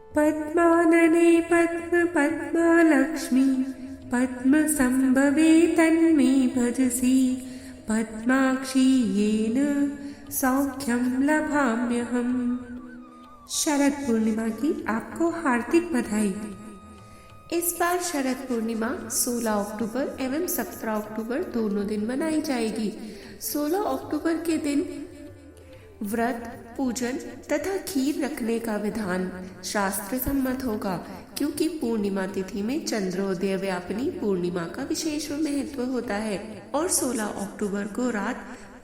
पद्मानने पद्मपद्मालक्ष्मी पद्मसंभवे तन्मे भजसि पद्माक्षी येन सौख्यं लभाम्यहम्। शरद पूर्णिमा की आपको हार्दिक बधाई। इस बार शरद पूर्णिमा 16 अक्टूबर एवं 17 अक्टूबर दोनों दिन मनाई जाएगी। 16 अक्टूबर के दिन व्रत, पूजन तथा खीर रखने का विधान शास्त्र सम्मत होगा, क्योंकि पूर्णिमा तिथि में चंद्रोदय व्यापिनी पूर्णिमा का विशेष महत्व होता है और 16 अक्टूबर को रात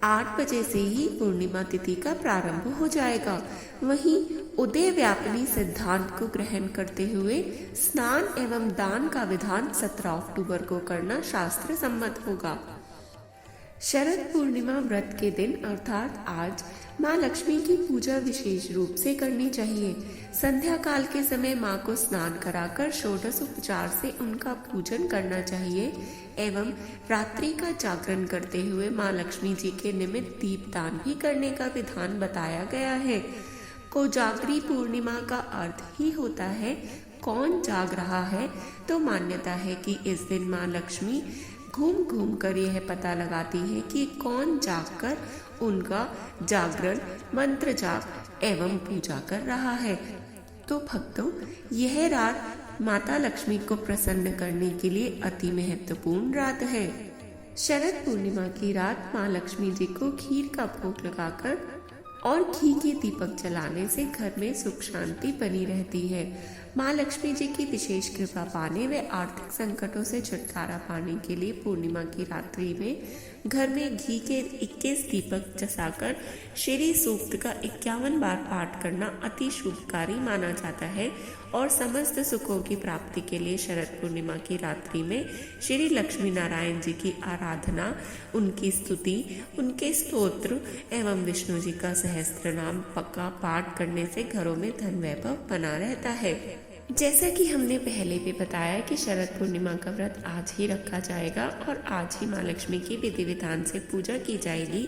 8 बजे से ही पूर्णिमा तिथि का प्रारंभ हो जाएगा। वहीं उदय व्यापिनी सिद्धांत को ग्रहण करते हुए स्नान एवं दान का विधान 17 अक्टूबर को करना शास्त्र सम्मत होगा। शरद पूर्णिमा व्रत के दिन अर्थात आज माँ लक्ष्मी की पूजा विशेष रूप से करनी चाहिए। संध्या काल के समय माँ को स्नान कराकर षोडश उपचार से उनका पूजन करना चाहिए एवं रात्रि का जागरण करते हुए माँ लक्ष्मी जी के निमित्त दीपदान भी करने का विधान बताया गया है। कोजागरी पूर्णिमा का अर्थ ही होता है कौन जाग रहा है, तो मान्यता है कि इस दिन माँ लक्ष्मी घूम घूम कर यह पता लगाती है कि कौन जागकर उनका जागरण, मंत्र जाप एवं पूजा कर रहा है। तो भक्तों, यह रात माता लक्ष्मी को प्रसन्न करने के लिए अति महत्वपूर्ण रात है। शरद पूर्णिमा की रात माँ लक्ष्मी जी को खीर का भोग लगाकर और घी के दीपक जलाने से घर में सुख शांति बनी रहती है। माँ लक्ष्मी जी की विशेष कृपा पाने व आर्थिक संकटों से छुटकारा पाने के लिए पूर्णिमा की रात्रि में घर में घी के 21 दीपक जलाकर श्री सूक्त का 51 बार पाठ करना अति शुभकारी माना जाता है और समस्त सुखों की प्राप्ति के लिए शरद पूर्णिमा की रात्रि में श्री लक्ष्मी नारायण जी की आराधना, उनकी स्तुति, उनके स्तोत्र एवं विष्णु जी का सहस्त्र नाम पक्का पाठ करने से घरों में धन वैभव बना रहता है। जैसा कि हमने पहले भी बताया कि शरद पूर्णिमा का व्रत आज ही रखा जाएगा और आज ही माँ लक्ष्मी की विधि विधान से पूजा की जाएगी,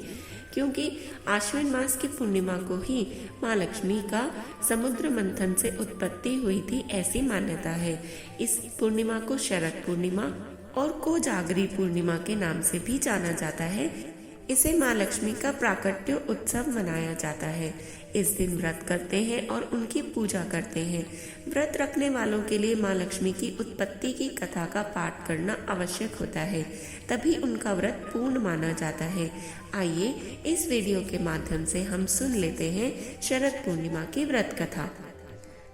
क्योंकि आश्विन मास की पूर्णिमा को ही माँ लक्ष्मी का समुद्र मंथन से उत्पत्ति हुई थी, ऐसी मान्यता है। इस पूर्णिमा को शरद पूर्णिमा और कोजागरी पूर्णिमा के नाम से भी जाना जाता है। इसे माँ लक्ष्मी का प्राकट्य उत्सव मनाया जाता है। इस दिन व्रत करते हैं और उनकी पूजा करते हैं। व्रत रखने वालों के लिए माँ लक्ष्मी की उत्पत्ति की कथा का पाठ करना आवश्यक होता है, तभी उनका व्रत पूर्ण माना जाता है। आइए इस वीडियो के माध्यम से हम सुन लेते हैं शरद पूर्णिमा की व्रत कथा।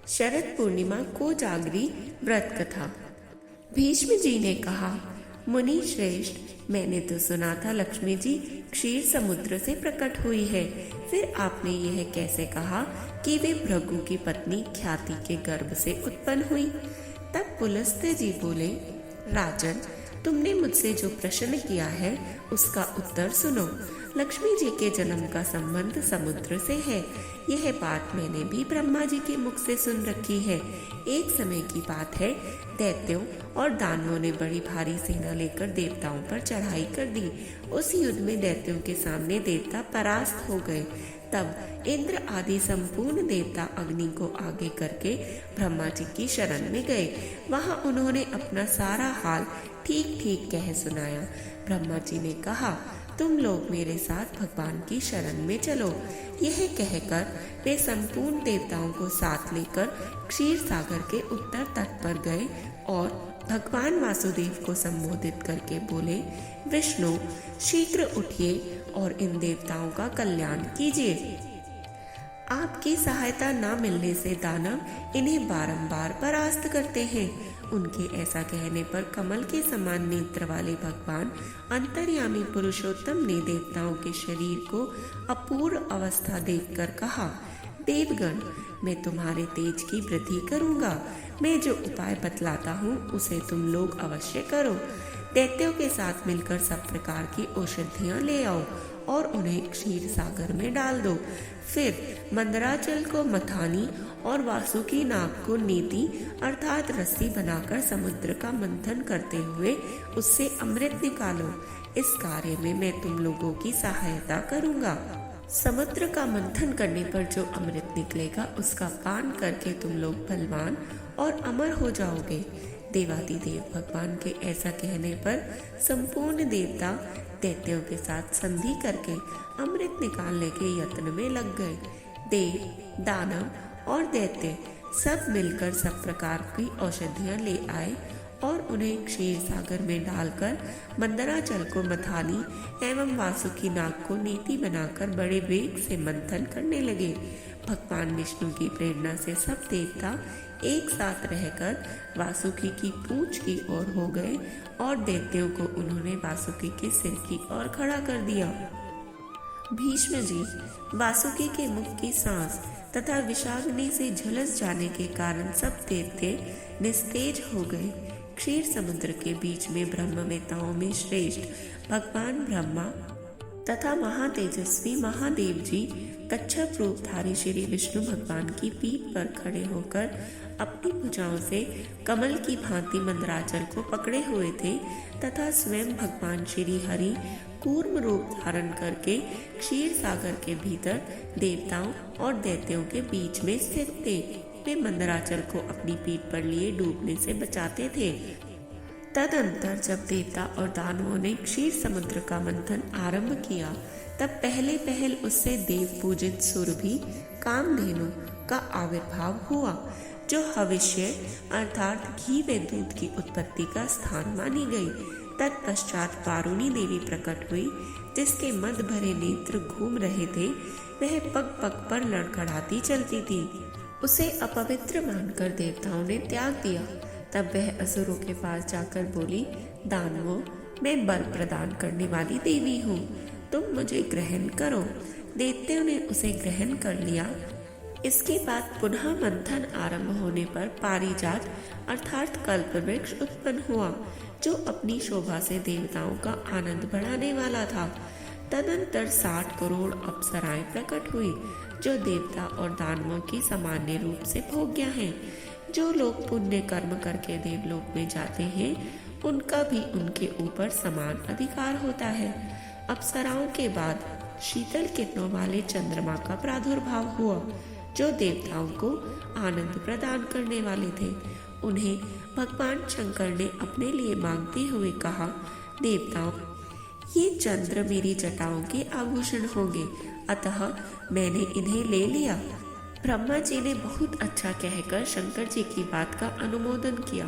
शरद पूर्णिमा कोजागरी व्रत कथा। भीष्म जी ने कहा, मुनि श्रेष्ठ, मैंने तो सुना था लक्ष्मी जी क्षीर समुद्र से प्रकट हुई है, फिर आपने यह कैसे कहा कि वे भृगु की पत्नी ख्याति के गर्भ से उत्पन्न हुई? तब पुलस्त्य जी बोले, राजन, तुमने मुझसे जो प्रश्न किया है उसका उत्तर सुनो। लक्ष्मी जी के जन्म का संबंध समुद्र से है। यह बात मैंने भी ब्रह्मा जी के मुख से सुन रखी है। एक समय की बात है, दैत्यों और दानवों ने बड़ी भारी सेना लेकर देवताओं पर चढ़ाई कर दी। उस युद्ध में दैत्यों के सामने देवता परास्त हो गए। तब इंद्र आदि संपूर्ण देवता अग्नि को आगे करके ब्रह्मा जी की शरण में गए। वहां उन्होंने अपना सारा हाल ठीक ठीक कह सुनाया। ब्रह्मा जी ने कहा, तुम लोग मेरे साथ भगवान की शरण में चलो। यह कहकर वे संपूर्ण देवताओं को साथ लेकर क्षीर सागर के उत्तर तट पर गए और भगवान वासुदेव को संबोधित करके बोले, विष्णु, शीघ्र उठिए और इन देवताओं का कल्याण कीजिए। आपकी सहायता न मिलने से दानव इन्हें बारंबार परास्त करते हैं। उनके ऐसा कहने पर कमल के समान नेत्र वाले भगवान अंतर्यामी पुरुषोत्तम ने देवताओं के शरीर को अपूर्ण अवस्था देखकर कहा, देवगण, मैं तुम्हारे तेज की वृद्धि करूंगा। मैं जो उपाय बतलाता हूँ उसे तुम लोग अवश्य करो। दैत्यों के साथ मिलकर सब प्रकार की औषधियाँ ले आओ और उन्हें क्षीर सागर में डाल दो। फिर मंदराचल को मथानी और वासुकी नाग को नीति अर्थात रस्सी बनाकर समुद्र का मंथन करते हुए उससे अमृत निकालो। इस कार्य में मैं तुम लोगों की सहायता करूंगा। समुद्र का मंथन करने पर जो अमृत निकलेगा उसका पान करके तुम लोग बलवान और अमर हो जाओगे। देवादिदेव भगवान के ऐसा कहने पर संपूर्ण देवता दैत्यों के साथ संधि करके अमृत निकालने के यत्न में लग गए। देव, दानव और दैत्य सब मिलकर सब प्रकार की औषधियां ले आए और उन्हें क्षीर सागर में डालकर मंदराचल को मथानी एवं वासुकी नाग को नीति बनाकर बड़े वेग से मंथन करने लगे। भगवान विष्णु की प्रेरणा से सब देवता एक साथ रहकर वासुकी की पूंछ की ओर हो गए और दैत्यों को उन्होंने वासुकी के सिर की ओर खड़ा कर दिया। भीष्म जी वासुकी के मुख की सांस तथा विषाग्नि से झुलस जाने के कारण सब दैत्य निस्तेज हो गए। क्षीर समुद्र के बीच में ब्रह्मवेताओं में श्रेष्ठ भगवान ब्रह्मा तथा महातेजस्वी महादेव जी कच्छप रूपधारी श्री विष्णु भगवान की पीठ पर खड़े होकर अपनी भुजाओं से कमल की भांति मंदराचल को पकड़े हुए थे तथा स्वयं भगवान श्री हरि कूर्म रूप धारण करके क्षीर सागर के भीतर देवताओं और दैत्यों के बीच में स्थित थे। वे मंदराचल को अपनी पीठ पर लिए डूबने से बचाते थे। तदंतर जब देवता और दानवों ने क्षीर समुद्र का मंथन आरंभ किया तब पहले पहल उससे देव पूजित सुरभि कामधेनु का आविर्भाव हुआ, जो भविष्य अर्थात घी व दूध की उत्पत्ति का स्थान मानी गई। तत्पश्चात वारुणी देवी प्रकट हुई, जिसके मद भरे नेत्र घूम रहे थे। वह पग पग पर लड़खड़ाती चलती थी। उसे अपवित्र मानकर देवताओं ने त्याग दिया। तब वह असुरों के पास जाकर बोली, दानवों, मैं बल प्रदान करने वाली देवी हूँ, तुम मुझे ग्रहण करो। दैत्यों ने उसे ग्रहण कर लिया। इसके बाद पुनः मंथन आरंभ होने पर पारिजात अर्थात कल्पवृक्ष उत्पन्न हुआ, जो अपनी शोभा से देवताओं का आनंद बढ़ाने वाला था। तदंतर 60 करोड़ अप्सराएं प्रकट हुई, जो देवता और दानवों की सामान्य रूप से भोग्या हैं। जो लोग पुण्य कर्म करके देवलोक में जाते हैं, उनका भी उनके ऊपर समान अधिकार होता है। अप्सराओं के बाद शीतल किरणों वाले चंद्रमा का प्रादुर्भाव हुआ, जो देवताओं को आनंद प्रदान करने वाले थे। उन्हें भगवान शंकर ने अपने लिए मांगते हुए कहा, देवताओं, ये चंद्र मेरी जटाओं के आभूषण होंगे, अतः मैंने इन्हें ले लिया। ब्रह्मा जी ने बहुत अच्छा कहकर शंकर जी की बात का अनुमोदन किया।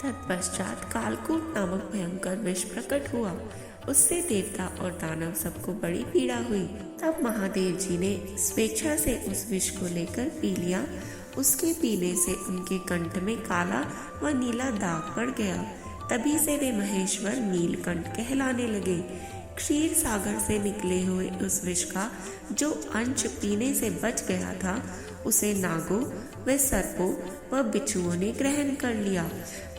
तत्पश्चात कालकूट नामक भयंकर विष प्रकट हुआ। उससे देवता और दानव सबको बड़ी पीड़ा हुई। तब महादेव जी ने स्वेच्छा से उस विष को लेकर पी लिया। उसके पीने से उनके कंठ में काला व नीला दाग पड़ गया। तभी से वे महेश्वर नीलकंठ कहलाने लगे। क्षीर सागर से निकले हुए उस विष का जो अंश पीने से बच गया था, उसे नागों व सर्पों व बिच्छुओं ने ग्रहण कर लिया।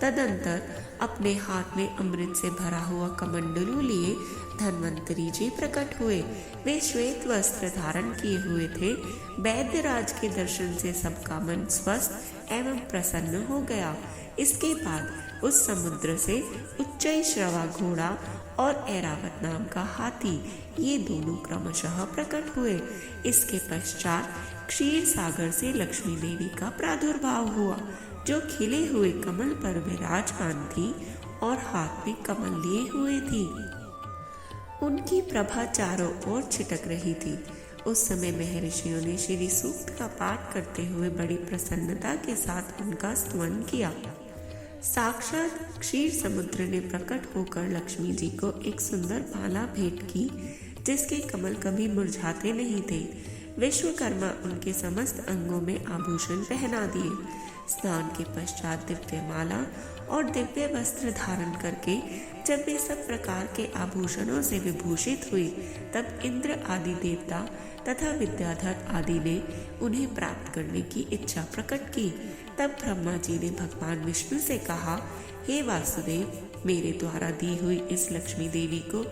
तदंतर अपने हाथ में अमृत से भरा हुआ कमंडलू लिए धन्वंतरी जी प्रकट हुए। वे श्वेत वस्त्र धारण किए हुए थे। वैद्यराज के दर्शन से सबका मन स्वस्थ एवं प्रसन्न हो गया। इसके बाद उस समुद्र से उच्चैश्रवा घोड़ा और ऐरावत नाम का हाथी, ये दोनों क्रमशः प्रकट हुए। इसके पश्चात क्षीर सागर से लक्ष्मी देवी का प्रादुर्भाव हुआ, जो खिले हुए कमल पर विराजमान थी और हाथ में कमल लिए हुए थी। उनकी प्रभा चारों ओर छिटक रही थी। उस समय महर्षियों ने श्री सूक्त का पाठ करते हुए बड़ी प्रसन्नता के साथ उनका स्तवन किया। साक्षात क्षीर समुद्र ने प्रकट होकर लक्ष्मी जी को एक सुंदर माला भेंट की, जिसके कमल कभी मुरझाते नहीं थे। विश्वकर्मा उनके समस्त अंगों में आभूषण पहना दिए। स्नान के पश्चात दिव्य माला और दिव्य वस्त्र धारण करके जब वे सब प्रकार के आभूषणों से विभूषित हुई, तब इंद्र आदि देवता तथा विद्याधर आदि ने उन्हें प्राप्त करने की इच्छा प्रकट की। तब ब्रह्मा जी ने भगवान विष्णु से कहा, हे वासुदेव, मेरे द्वारा दी हुई इस लक्ष्मी देवी को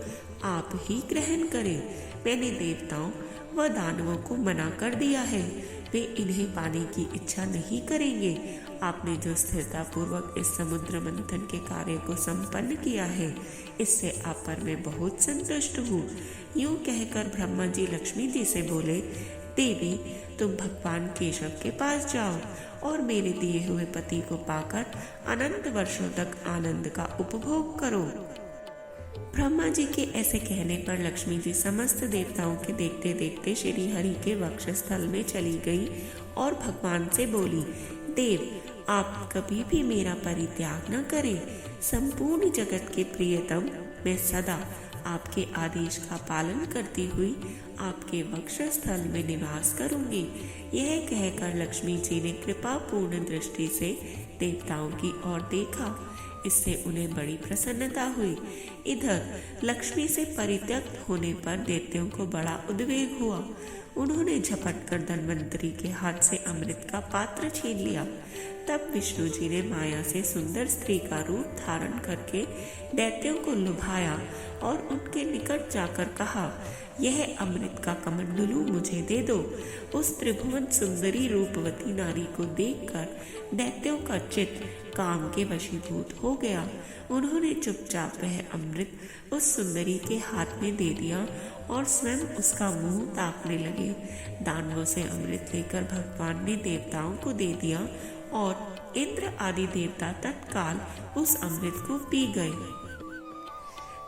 आप ही ग्रहण करें। मैंने देवताओं वह दानवों को मना कर दिया है, वे इन्हें पाने की इच्छा नहीं करेंगे। आपने जो स्थिरता पूर्वक इस समुद्र मंथन के कार्य को संपन्न किया है, इससे आप पर मैं बहुत संतुष्ट हूँ। यूं कहकर ब्रह्मा जी लक्ष्मी जी से बोले, देवी, तुम भगवान केशव के पास जाओ और मेरे दिए हुए पति को पाकर अनंत वर्षों तक आनंद का उपभोग करो। ब्रह्मा जी के ऐसे कहने पर लक्ष्मी जी समस्त देवताओं के देखते देखते श्री हरि के वक्षस्थल में चली गई और भगवान से बोली, देव, आप कभी भी मेरा परित्याग न करें। संपूर्ण जगत के प्रियतम, मैं सदा आपके आदेश का पालन करती हुई आपके वक्षस्थल में निवास करूंगी। यह कहकर लक्ष्मी जी ने कृपा पूर्ण दृष्टि से देवताओं की ओर देखा। इससे उन्हें बड़ी प्रसन्नता हुई। इधर लक्ष्मी से परित्यक्त होने पर दैत्यों को बड़ा उद्वेग हुआ। उन्होंने झपट कर धन्वंतरी के हाथ से अमृत का पात्र छीन लिया। तब विष्णु जी ने माया से सुंदर स्त्री का रूप धारण करके दैत्यों को लुभाया और उनके निकट जाकर कहा, यह अमृत का कमंडलू मुझे दे दो। उस त्रिभुवन सुंदरी रूपवती नारी को देखकर दैत्यों का चित्त काम के वशीभूत हो गया। उन्होंने चुपचाप वह अमृत उस सुंदरी के हाथ में दे दिया और स्वयं उसका मुंह ताकने लगे। दानवों से अमृत लेकर भगवान ने देवताओं को दे दिया और इंद्र आदि देवता तत्काल उस अमृत को पी गए।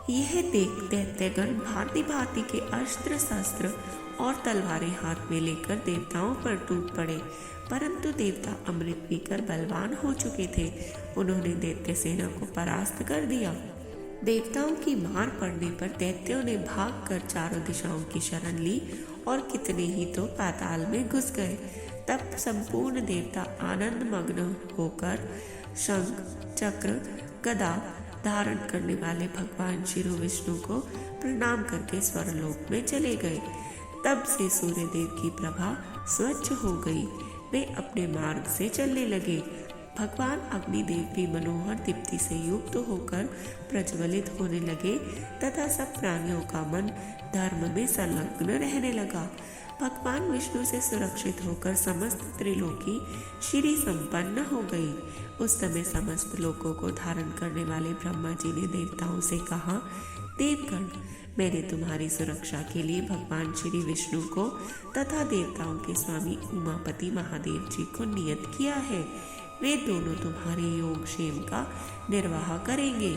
यह देख दैत्यगण भांति भांति के अस्त्र शस्त्र और तलवारें हाथ में लेकर देवताओं पर टूट पड़े, परंतु देवता अमृत पीकर बलवान हो चुके थे। उन्होंने दैत्य सेना को परास्त कर दिया। देवताओं की मार पड़ने पर दैत्यों ने भागकर चारों दिशाओं की शरण ली और कितने ही तो पाताल में घुस गए। तब संपूर्ण देवता आनंद मग्न होकर शंख, चक्र, गदा धारण करने वाले भगवान श्री विष्णु को प्रणाम करके स्वर्गलोक में चले गए। तब से सूर्यदेव की प्रभा स्वच्छ हो गई। वे अपने मार्ग से चलने लगे। भगवान अग्निदेव भी मनोहर दीप्ति से युक्त होकर प्रज्वलित होने लगे तथा सब प्राणियों का मन धर्म में संलग्न रहने लगा। भगवान विष्णु से सुरक्षित होकर समस्त त्रिलोकी श्री संपन्न हो गई। उस समय समस्त लोकों को धारण करने वाले ब्रह्मा जी ने देवताओं से कहा, देवगण, मैंने तुम्हारी सुरक्षा के लिए भगवान श्री विष्णु को तथा देवताओं के स्वामी उमापति महादेव जी को नियत किया है। वे दोनों तुम्हारे योगक्षेम का निर्वाह करेंगे।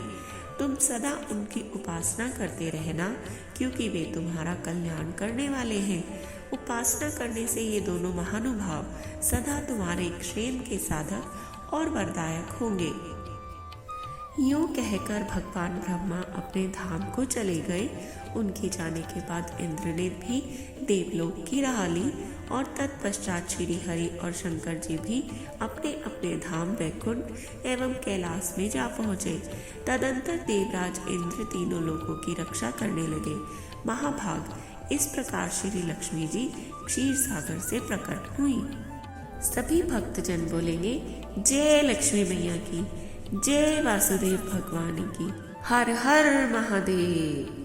तुम सदा उनकी उपासना करते रहना, क्योंकि वे तुम्हारा कल्याण करने वाले हैं। उपासना करने से ये दोनों महानुभाव सदा तुम्हारे क्षेम के साधक और वरदायक होंगे। यूं कहकर भगवान ब्रह्मा अपने धाम को चले गए। उनके जाने के बाद इंद्र ने भी देवलोक की राह ली और तत्पश्चात श्री हरि और शंकर जी भी अपने अपने धाम वैकुंठ एवं कैलाश में जा पहुँचे। तदंतर देवराज इंद्र तीनों लोगों की रक्षा करने लगे। महाभाग, इस प्रकार श्री लक्ष्मी जी क्षीर सागर से प्रकट हुई। सभी भक्तजन बोलेंगे, जय लक्ष्मी मैया की, जय वासुदेव भगवान की, हर हर महादेव।